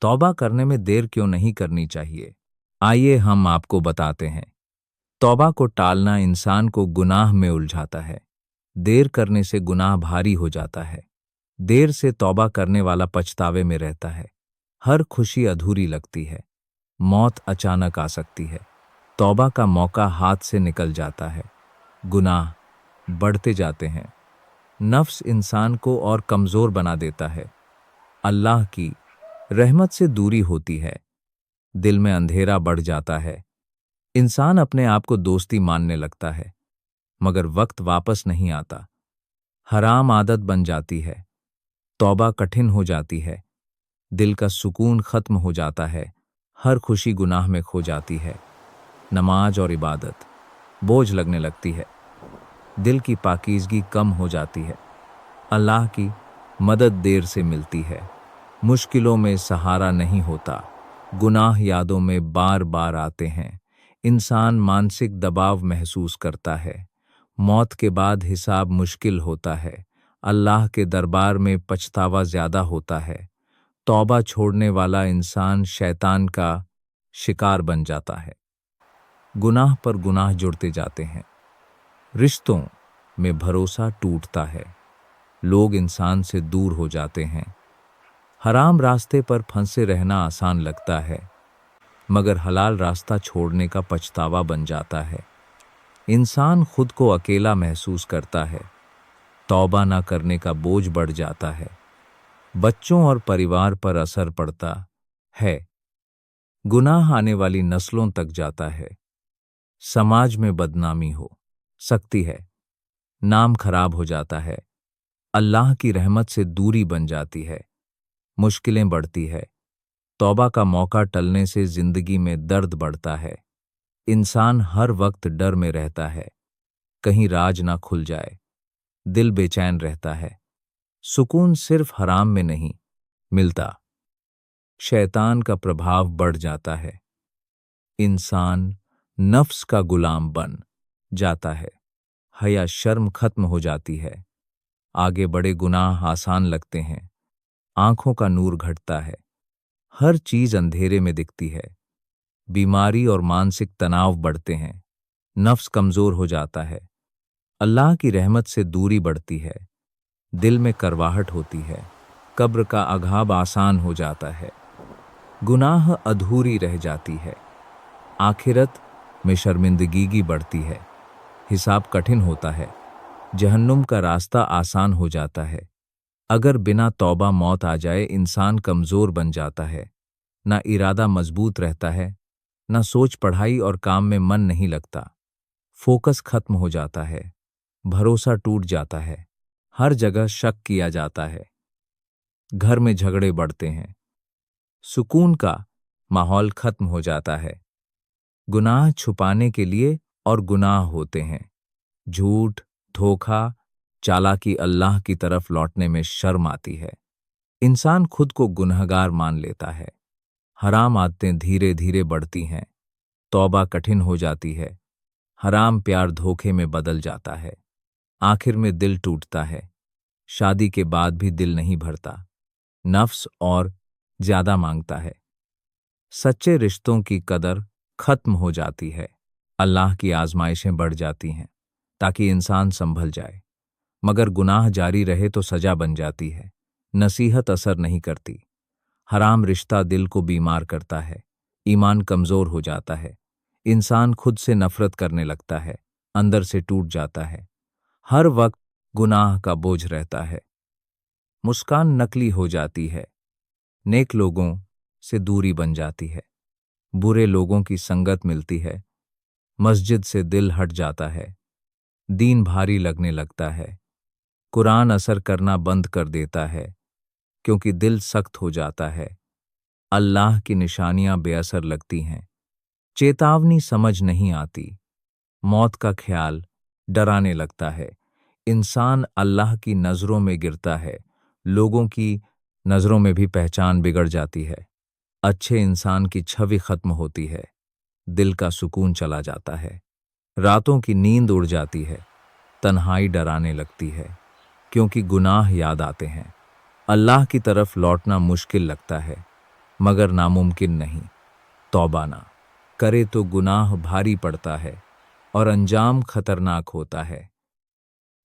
तौबा करने में देर क्यों नहीं करनी चाहिए? आइए हम आपको बताते हैं। तौबा को टालना इंसान को गुनाह में उलझाता है। देर करने से गुनाह भारी हो जाता है। देर से तौबा करने वाला पछतावे में रहता है। हर खुशी अधूरी लगती है। मौत अचानक आ सकती है। तौबा का मौका हाथ से निकल जाता है। गुनाह बढ़ते जाते हैं। नफ्स इंसान को और कमजोर बना देता है। अल्लाह की रहमत से दूरी होती है। दिल में अंधेरा बढ़ जाता है। इंसान अपने आप को दोस्ती मानने लगता है, मगर वक्त वापस नहीं आता। हराम आदत बन जाती है। तौबा कठिन हो जाती है। दिल का सुकून खत्म हो जाता है। हर खुशी गुनाह में खो जाती है। नमाज और इबादत बोझ लगने लगती है। दिल की पाकीज़गी कम हो जाती है। अल्लाह की मदद देर से मिलती है। मुश्किलों में सहारा नहीं होता। गुनाह यादों में बार बार आते हैं। इंसान मानसिक दबाव महसूस करता है। मौत के बाद हिसाब मुश्किल होता है। अल्लाह के दरबार में पछतावा ज्यादा होता है। तौबा छोड़ने वाला इंसान शैतान का शिकार बन जाता है। गुनाह पर गुनाह जुड़ते जाते हैं। रिश्तों में भरोसा टूटता है। लोग इंसान से दूर हो जाते हैं। हराम रास्ते पर फंसे रहना आसान लगता है, मगर हलाल रास्ता छोड़ने का पछतावा बन जाता है। इंसान खुद को अकेला महसूस करता है। तौबा न करने का बोझ बढ़ जाता है। बच्चों और परिवार पर असर पड़ता है। गुनाह आने वाली नस्लों तक जाता है। समाज में बदनामी हो सकती है। नाम खराब हो जाता है। अल्लाह की रहमत से दूरी बन जाती है। मुश्किलें बढ़ती है। तौबा का मौका टलने से जिंदगी में दर्द बढ़ता है। इंसान हर वक्त डर में रहता है, कहीं राज ना खुल जाए। दिल बेचैन रहता है। सुकून सिर्फ हराम में नहीं मिलता। शैतान का प्रभाव बढ़ जाता है। इंसान नफ्स का गुलाम बन जाता है। हया शर्म खत्म हो जाती है। आगे बड़े गुनाह आसान लगते हैं। आंखों का नूर घटता है। हर चीज अंधेरे में दिखती है। बीमारी और मानसिक तनाव बढ़ते हैं। नफ्स कमजोर हो जाता है। अल्लाह की रहमत से दूरी बढ़ती है। दिल में करवाहट होती है। कब्र का अघाब आसान हो जाता है। गुनाह अधूरी रह जाती है। आखिरत में शर्मिंदगी बढ़ती है। हिसाब कठिन होता है। जहन्नुम का रास्ता आसान हो जाता है। अगर बिना तौबा मौत आ जाए, इंसान कमजोर बन जाता है। ना इरादा मजबूत रहता है, ना सोच पढ़ाई और काम में मन नहीं लगता। फोकस खत्म हो जाता है। भरोसा टूट जाता है। हर जगह शक किया जाता है। घर में झगड़े बढ़ते हैं। सुकून का माहौल खत्म हो जाता है। गुनाह छुपाने के लिए और गुनाह होते हैं। झूठ, धोखा, चालाकी अल्लाह की तरफ लौटने में शर्म आती है। इंसान खुद को गुनहगार मान लेता है। हराम आदतें धीरे धीरे बढ़ती हैं। तौबा कठिन हो जाती है। हराम प्यार धोखे में बदल जाता है। आखिर में दिल टूटता है। शादी के बाद भी दिल नहीं भरता। नफ्स और ज्यादा मांगता है। सच्चे रिश्तों की कदर खत्म हो जाती है। अल्लाह की आजमाइशें बढ़ जाती हैं ताकि इंसान संभल जाए, मगर गुनाह जारी रहे तो सजा बन जाती है। नसीहत असर नहीं करती। हराम रिश्ता दिल को बीमार करता है। ईमान कमजोर हो जाता है। इंसान खुद से नफरत करने लगता है। अंदर से टूट जाता है। हर वक्त गुनाह का बोझ रहता है। मुस्कान नकली हो जाती है। नेक लोगों से दूरी बन जाती है। बुरे लोगों की संगत मिलती है। मस्जिद से दिल हट जाता है। दीन भारी लगने लगता है। कुरान असर करना बंद कर देता है, क्योंकि दिल सख्त हो जाता है। अल्लाह की निशानियां बेअसर लगती हैं। चेतावनी समझ नहीं आती। मौत का ख्याल डराने लगता है। इंसान अल्लाह की नज़रों में गिरता है। लोगों की नज़रों में भी पहचान बिगड़ जाती है। अच्छे इंसान की छवि खत्म होती है। दिल का सुकून चला जाता है। रातों की नींद उड़ जाती है। तन्हाई डराने लगती है, क्योंकि गुनाह याद आते हैं। अल्लाह की तरफ लौटना मुश्किल लगता है। मगर नामुमकिन नहीं। तौबा ना करे तो गुनाह भारी पड़ता है और अंजाम खतरनाक होता है।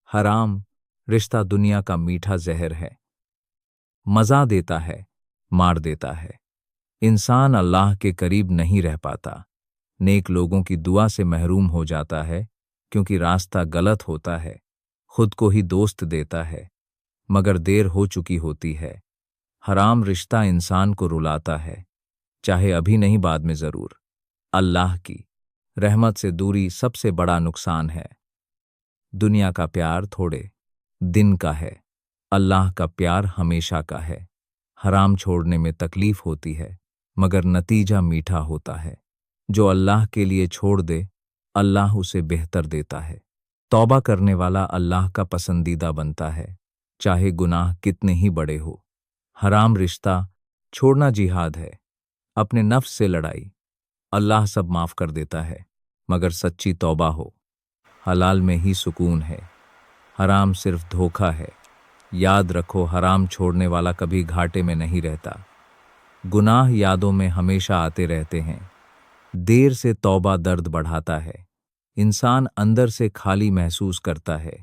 हराम रिश्ता दुनिया का मीठा जहर है, मजा देता है, मार देता है। इंसान अल्लाह के करीब नहीं रह पाता, नेक लोगों की दुआ से महरूम हो जाता है, क्योंकि रास्ता गलत होता है, खुद को ही दोस्त देता है, मगर देर हो चुकी होती है। हराम रिश्ता इंसान को रुलाता है, चाहे अभी नहीं बाद में जरूर। अल्लाह की रहमत से दूरी सबसे बड़ा नुकसान है। दुनिया का प्यार थोड़े दिन का है, अल्लाह का प्यार हमेशा का है। हराम छोड़ने में तकलीफ होती है, मगर नतीजा मीठा होता है। जो अल्लाह के लिए छोड़ दे, अल्लाह उसे बेहतर देता है। तौबा करने वाला अल्लाह का पसंदीदा बनता है, चाहे गुनाह कितने ही बड़े हो। हराम रिश्ता छोड़ना जिहाद है, अपने नफ्स से लड़ाई। अल्लाह सब माफ कर देता है, मगर सच्ची तौबा हो। हलाल में ही सुकून है, हराम सिर्फ धोखा है। याद रखो, हराम छोड़ने वाला कभी घाटे में नहीं रहता। गुनाह यादों में हमेशा आते रहते हैं। देर से तौबा दर्द बढ़ाता है, इंसान अंदर से खाली महसूस करता है।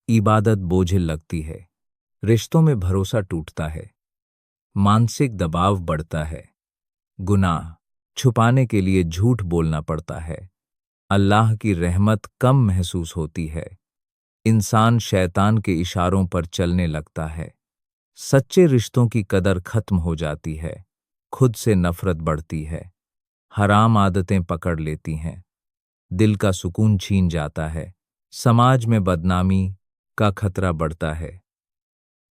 इबादत बोझिल लगती है, रिश्तों में भरोसा टूटता है, मानसिक दबाव बढ़ता है। गुनाह छुपाने के लिए झूठ बोलना पड़ता है। अल्लाह की रहमत कम महसूस होती है, इंसान शैतान के इशारों पर चलने लगता है। सच्चे रिश्तों की कदर खत्म हो जाती है, खुद से नफरत बढ़ती है। हराम आदतें पकड़ लेती हैं, दिल का सुकून छीन जाता है। समाज में बदनामी का खतरा बढ़ता है,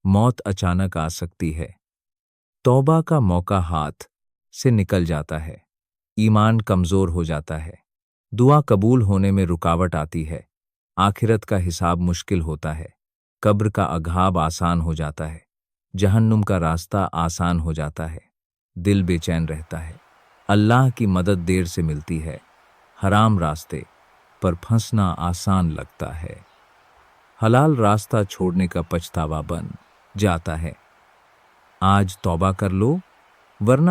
मौत अचानक आ सकती है। तौबा का मौका हाथ से निकल जाता है, ईमान कमजोर हो जाता है, दुआ कबूल होने में रुकावट आती है। आखिरत का हिसाब मुश्किल होता है, कब्र का अघाब आसान हो जाता है, जहन्नुम का रास्ता आसान हो जाता है। दिल बेचैन रहता है, अल्लाह की मदद देर से मिलती है। हराम रास्ते पर फंसना आसान लगता है, हलाल रास्ता छोड़ने का पछतावा बन जाता है। आज तौबा कर लो, वरना